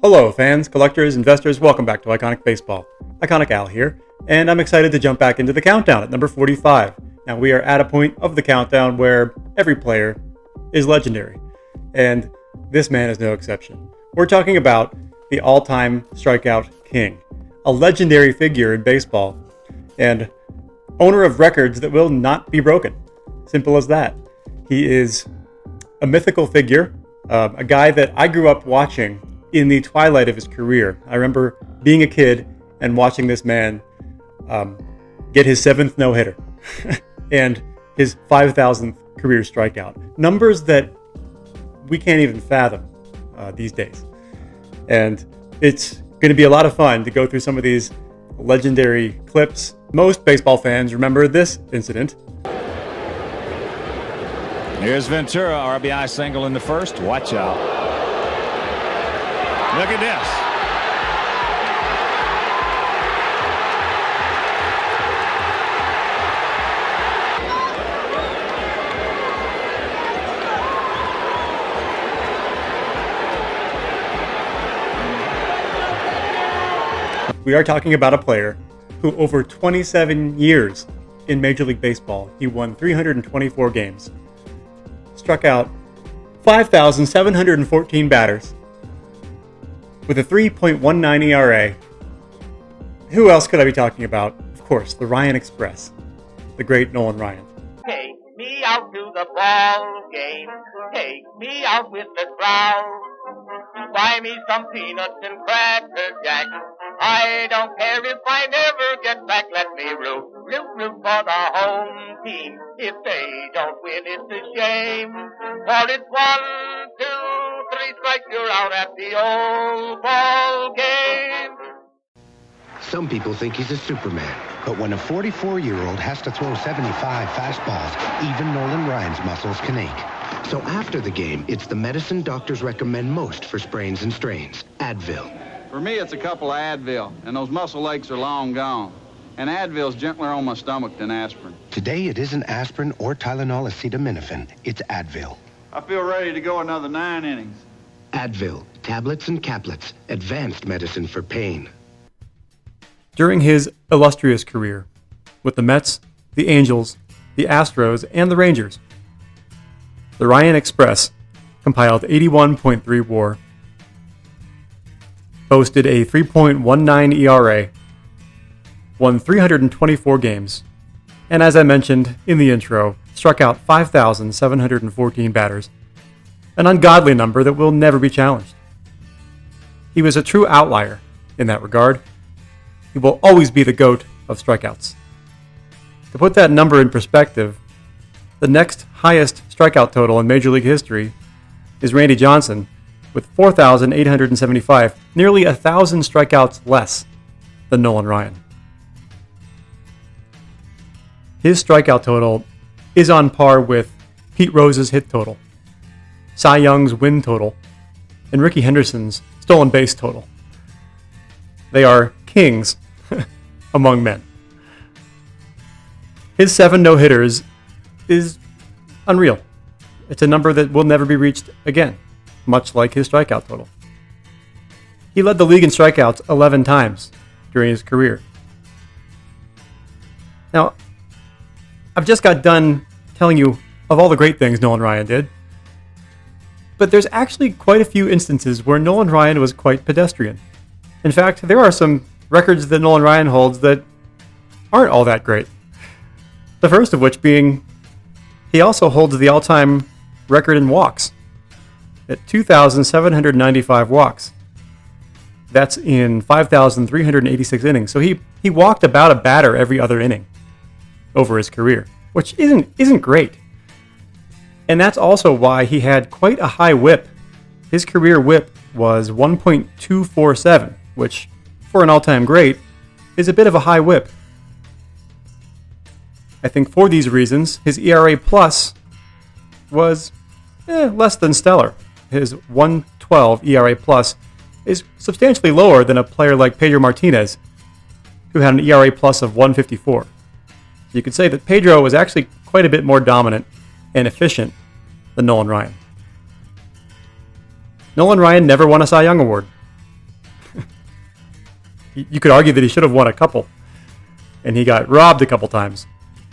Hello, fans, collectors, investors, welcome back to Iconic Baseball. Iconic Al here, and I'm excited to jump back into the countdown at number 45. Now, we are at a point of the countdown where every player is legendary, and this man is no exception. We're talking about the all-time strikeout king, a legendary figure in baseball, and owner of records that will not be broken. Simple as that. He is a mythical figure, a guy that I grew up watching in the twilight of his career. I remember being a kid and watching this man get his 7th no-hitter and his 5,000th career strikeout. Numbers that we can't even fathom these days. And it's going to be a lot of fun to go through some of these legendary clips. Most baseball fans remember this incident. Here's Ventura, RBI single in the first. Watch out. Look at this. We are talking about a player who over 27 years in Major League Baseball, he won 324 games, struck out 5,714 batters, with a 3.19 ERA. Who else could I be talking about? Of course, the Ryan Express, the great Nolan Ryan. Take me out to the ball game. Take me out with the crowd. Buy me some peanuts and cracker jack. I don't care if I never get back. Let me root for the home team. If they don't win, it's a shame. For it's 1, 2, 3 strikes, you're out at the old ball game. Some people think he's a Superman, but when a 44-year-old has to throw 75 fastballs, even Nolan Ryan's muscles can ache. So after the game, it's the medicine doctors recommend most for sprains and strains, Advil. For me, it's a couple of Advil, and those muscle aches are long gone. And Advil's gentler on my stomach than aspirin. Today, it isn't aspirin or Tylenol acetaminophen. It's Advil. I feel ready to go another 9 innings. Advil, tablets and caplets, advanced medicine for pain. During his illustrious career with the Mets, the Angels, the Astros, and the Rangers, the Ryan Express compiled 81.3 WAR, boasted a 3.19 ERA, won 324 games, and as I mentioned in the intro, struck out 5,714 batters, an ungodly number that will never be challenged. He was a true outlier in that regard. He will always be the GOAT of strikeouts. To put that number in perspective, the next highest strikeout total in Major League history is Randy Johnson with 4,875, nearly 1,000 strikeouts less than Nolan Ryan. His strikeout total is on par with Pete Rose's hit total, Cy Young's win total, and Rickey Henderson's stolen base total. They are kings among men. His 7 no-hitters is unreal. It's a number that will never be reached again, much like his strikeout total. He led the league in strikeouts 11 times during his career. Now, I've just got done telling you of all the great things Nolan Ryan did, but there's actually quite a few instances where Nolan Ryan was quite pedestrian. In fact, there are some records that Nolan Ryan holds that aren't all that great. The first of which being, he also holds the all-time record in walks at 2,795 walks. That's in 5,386 innings. So he walked about a batter every other inning over his career, which isn't great. And that's also why he had quite a high whip. His career whip was 1.247, which for an all-time great is a bit of a high whip. I think for these reasons, his ERA plus was less than stellar. His 1.12 ERA plus is substantially lower than a player like Pedro Martinez, who had an ERA plus of 1.54. You could say that Pedro was actually quite a bit more dominant and efficient than Nolan Ryan. Nolan Ryan never won a Cy Young Award. You could argue that he should have won a couple, and he got robbed a couple times.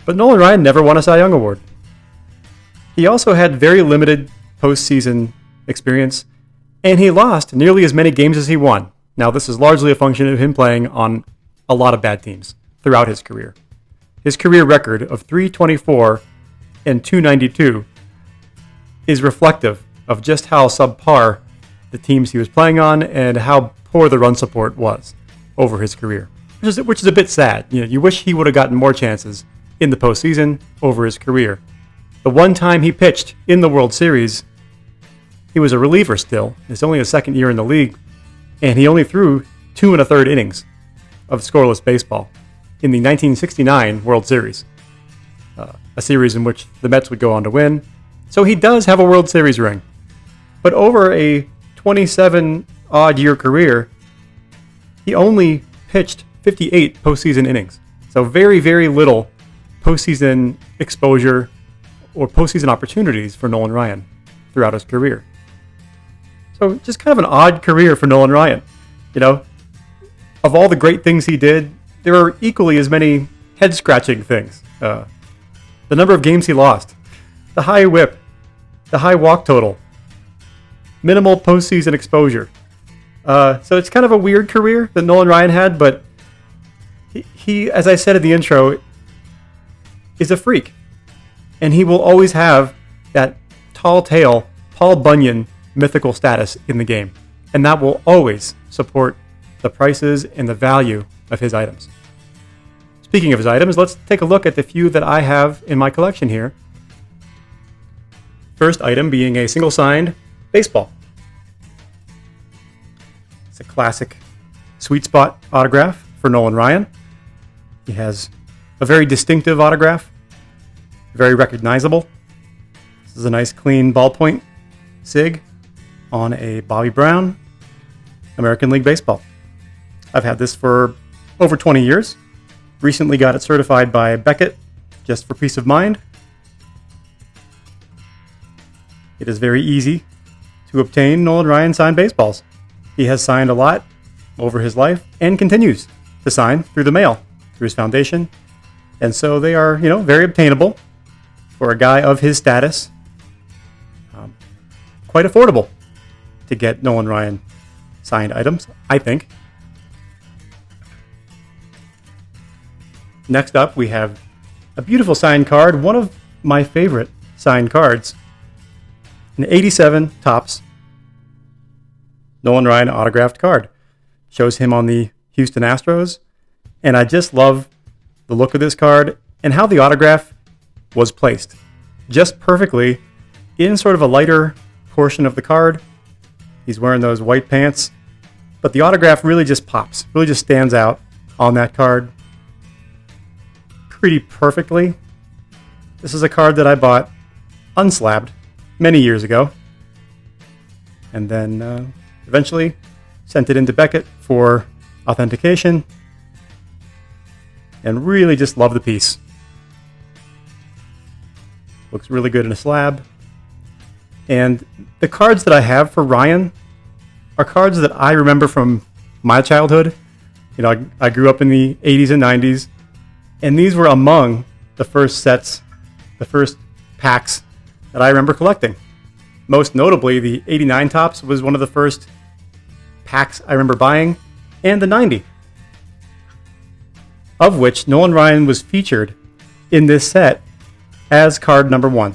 But Nolan Ryan never won a Cy Young Award. He also had very limited postseason experience, and he lost nearly as many games as he won. Now, this is largely a function of him playing on a lot of bad teams throughout his career. His career record of .324 and .292 is reflective of just how subpar the teams he was playing on and how poor the run support was over his career, which is a bit sad. You wish he would have gotten more chances in the postseason over his career. The one time he pitched in the World Series, he was a reliever still. It's only his second year in the league, and he only threw 2 1/3 innings of scoreless baseball in the 1969 World Series, a series in which the Mets would go on to win. So he does have a World Series ring. But over a 27-odd year career, he only pitched 58 postseason innings. So very, very little postseason exposure or postseason opportunities for Nolan Ryan throughout his career. So just kind of an odd career for Nolan Ryan. Of all the great things he did, there are equally as many head-scratching things. The number of games he lost, the high whip, the high walk total, minimal postseason exposure. So it's kind of a weird career that Nolan Ryan had, but he, as I said in the intro, is a freak. And he will always have that tall tale, Paul Bunyan mythical status in the game. And that will always support the prices and the value of his items. Speaking of his items, let's take a look at the few that I have in my collection here. First item being a single signed baseball. It's a classic sweet spot autograph for Nolan Ryan. He has a very distinctive autograph, very recognizable. This is a nice clean ballpoint SIG on a Bobby Brown American League Baseball. I've had this for over 20 years. Recently got it certified by Beckett, just for peace of mind. It is very easy to obtain Nolan Ryan signed baseballs. He has signed a lot over his life and continues to sign through the mail, through his foundation. And so they are, very obtainable for a guy of his status. Quite affordable to get Nolan Ryan signed items, I think. Next up, we have a beautiful signed card, one of my favorite signed cards. An 87 Topps Nolan Ryan autographed card. Shows him on the Houston Astros, and I just love the look of this card and how the autograph was placed. Just perfectly in sort of a lighter portion of the card. He's wearing those white pants, but the autograph really just pops, really just stands out on that card pretty perfectly. This is a card that I bought unslabbed many years ago, and then eventually sent it into Beckett for authentication, and really just love the piece. Looks really good in a slab. And the cards that I have for Ryan are cards that I remember from my childhood. I grew up in the 80s and 90s, and these were among the first sets, the first packs that I remember collecting. Most notably, the 89 Topps was one of the first packs I remember buying, and the 90, of which Nolan Ryan was featured in this set as card number 1.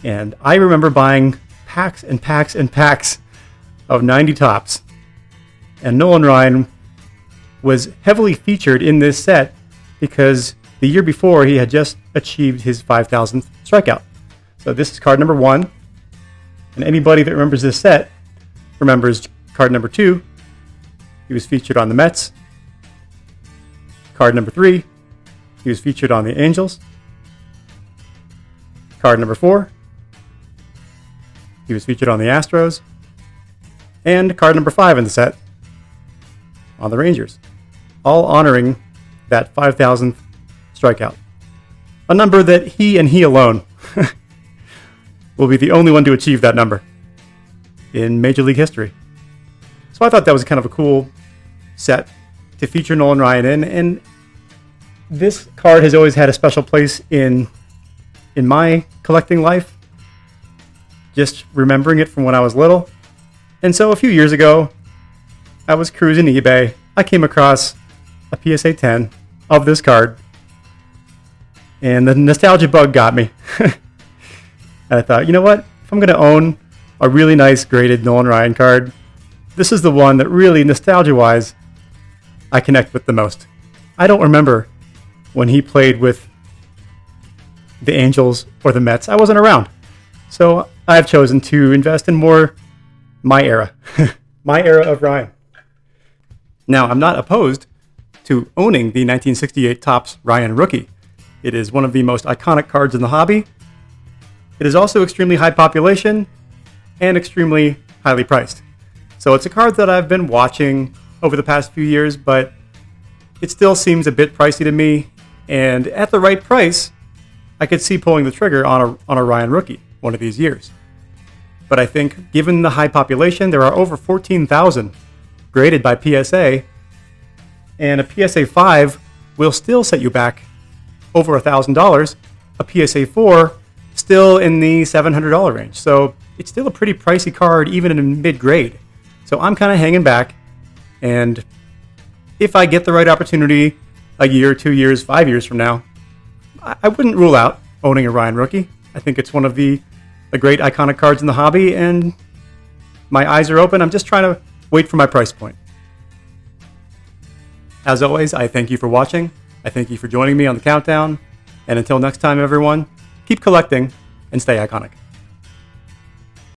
And I remember buying packs and packs and packs of 90 Topps. And Nolan Ryan was heavily featured in this set because the year before he had just achieved his 5,000th strikeout. So this is card number 1. And anybody that remembers this set remembers card number 2. He was featured on the Mets. Card number 3. He was featured on the Angels. Card number 4. He was featured on the Astros. And card number 5 in the set on the Rangers. All honoring that 5,000th strikeout. A number that he and he alone will be the only one to achieve that number in Major League history. So I thought that was kind of a cool set to feature Nolan Ryan in, and this card has always had a special place in my collecting life, just remembering it from when I was little. And so a few years ago, I was cruising eBay. I came across a PSA 10 of this card, and the nostalgia bug got me. And I thought, you know what? If I'm going to own a really nice graded Nolan Ryan card, this is the one that really, nostalgia-wise, I connect with the most. I don't remember when he played with the Angels or the Mets. I wasn't around. So I've chosen to invest in more my era. My era of Ryan. Now, I'm not opposed to owning the 1968 Topps Ryan Rookie. It is one of the most iconic cards in the hobby. It is also extremely high population and extremely highly priced. So it's a card that I've been watching over the past few years, but it still seems a bit pricey to me. And at the right price, I could see pulling the trigger on a Ryan Rookie one of these years. But I think given the high population, there are over 14,000 graded by PSA, and a PSA 5 will still set you back over $1,000. A PSA 4 still in the $700 range. So it's still a pretty pricey card even in mid-grade. So I'm kind of hanging back, and if I get the right opportunity a year, 2 years, 5 years from now, I wouldn't rule out owning a Ryan Rookie. I think it's one of the great iconic cards in the hobby, and my eyes are open. I'm just trying to wait for my price point. As always, I thank you for watching. I thank you for joining me on the countdown. And until next time, everyone, keep collecting and stay iconic.